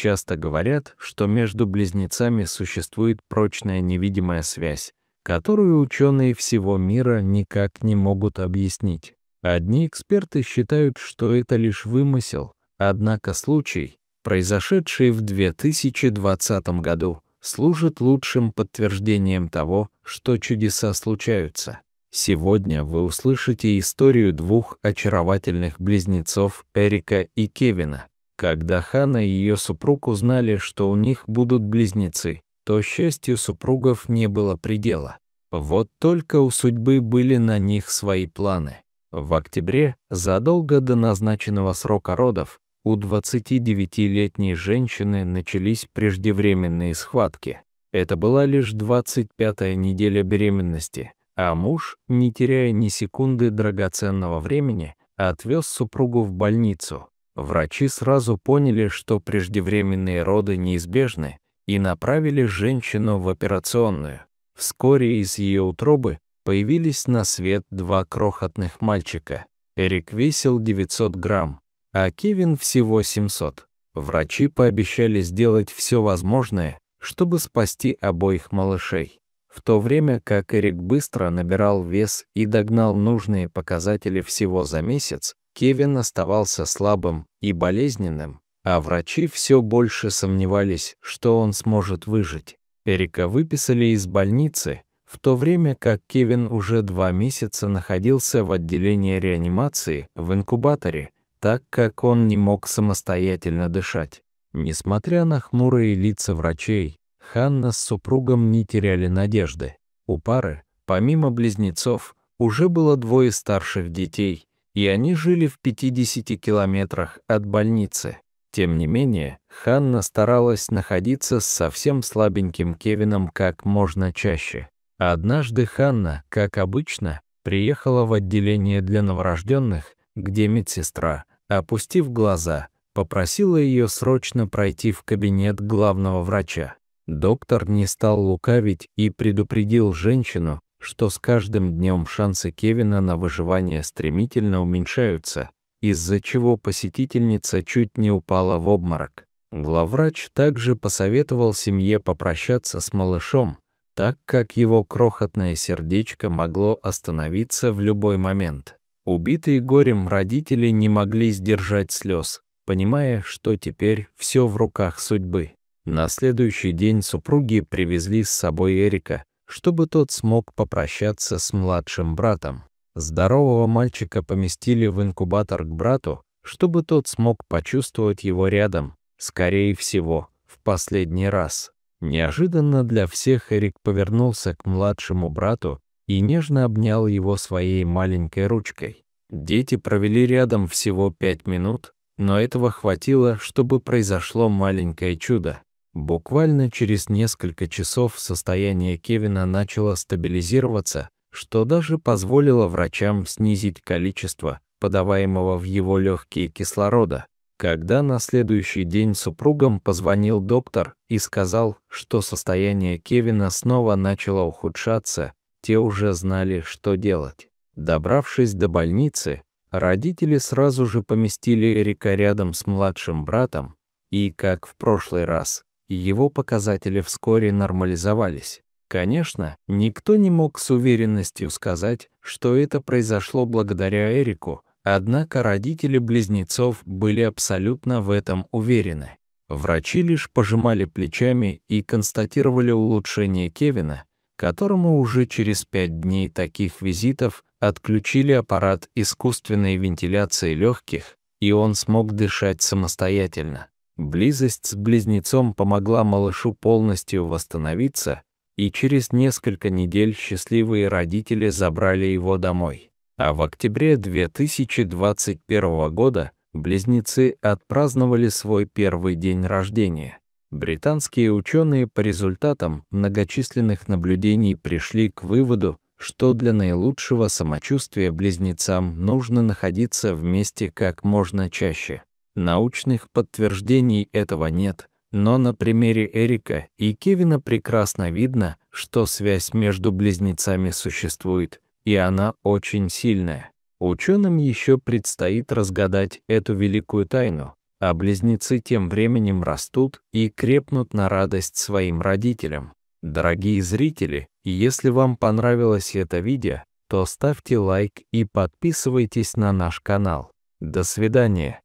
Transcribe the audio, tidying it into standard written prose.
часто говорят, что между близнецами существует прочная невидимая связь, которую ученые всего мира никак не могут объяснить. Одни эксперты считают, что это лишь вымысел, однако случай, произошедший в 2020 году, служит лучшим подтверждением того, что чудеса случаются. Сегодня вы услышите историю двух очаровательных близнецов Эрика и Кевина. Когда Ханна и ее супруг узнали, что у них будут близнецы, то счастью супругов не было предела. Вот только у судьбы были на них свои планы. В октябре, задолго до назначенного срока родов, у 29-летней женщины начались преждевременные схватки. Это была лишь 25-я неделя беременности, а муж, не теряя ни секунды драгоценного времени, отвез супругу в больницу. Врачи сразу поняли, что преждевременные роды неизбежны, и направили женщину в операционную. Вскоре из ее утробы появились на свет два крохотных мальчика. Эрик весил 900 грамм, а Кевин всего 700. Врачи пообещали сделать все возможное, чтобы спасти обоих малышей. В то время как Эрик быстро набирал вес и догнал нужные показатели всего за месяц, Кевин оставался слабым и болезненным, а врачи все больше сомневались, что он сможет выжить. Эрика выписали из больницы, в то время как Кевин уже 2 месяца находился в отделении реанимации в инкубаторе, так как он не мог самостоятельно дышать. Несмотря на хмурые лица врачей, Ханна с супругом не теряли надежды. У пары, помимо близнецов, уже было 2 старших детей, и они жили в 50 километрах от больницы. Тем не менее, Ханна старалась находиться с совсем слабеньким Кевином как можно чаще. Однажды Ханна, как обычно, приехала в отделение для новорожденных, где медсестра, опустив глаза, попросила ее срочно пройти в кабинет главного врача. Доктор не стал лукавить и предупредил женщину, что с каждым днем шансы Кевина на выживание стремительно уменьшаются, из-за чего посетительница чуть не упала в обморок. Главврач также посоветовал семье попрощаться с малышом, так как его крохотное сердечко могло остановиться в любой момент. Убитые горем родители не могли сдержать слез, понимая, что теперь все в руках судьбы. На следующий день супруги привезли с собой Эрика, чтобы тот смог попрощаться с младшим братом. Здорового мальчика поместили в инкубатор к брату, чтобы тот смог почувствовать его рядом, скорее всего, в последний раз. Неожиданно для всех Эрик повернулся к младшему брату и нежно обнял его своей маленькой ручкой. Дети провели рядом всего 5 минут, но этого хватило, чтобы произошло маленькое чудо. Буквально через несколько часов состояние Кевина начало стабилизироваться, что даже позволило врачам снизить количество подаваемого в его легкие кислорода. Когда на следующий день супругам позвонил доктор и сказал, что состояние Кевина снова начало ухудшаться, те уже знали, что делать. Добравшись до больницы, родители сразу же поместили Эрика рядом с младшим братом, и, как в прошлый раз, его показатели вскоре нормализовались. Конечно, никто не мог с уверенностью сказать, что это произошло благодаря Эрику, однако родители близнецов были абсолютно в этом уверены. Врачи лишь пожимали плечами и констатировали улучшение Кевина, которому уже через 5 дней таких визитов отключили аппарат искусственной вентиляции легких, и он смог дышать самостоятельно. Близость с близнецом помогла малышу полностью восстановиться, и через несколько недель счастливые родители забрали его домой. А в октябре 2021 года близнецы отпраздновали свой первый день рождения. Британские ученые по результатам многочисленных наблюдений пришли к выводу, что для наилучшего самочувствия близнецам нужно находиться вместе как можно чаще. Научных подтверждений этого нет, но на примере Эрика и Кевина прекрасно видно, что связь между близнецами существует, и она очень сильная. Ученым еще предстоит разгадать эту великую тайну, а близнецы тем временем растут и крепнут на радость своим родителям. Дорогие зрители, если вам понравилось это видео, то ставьте лайк и подписывайтесь на наш канал. До свидания.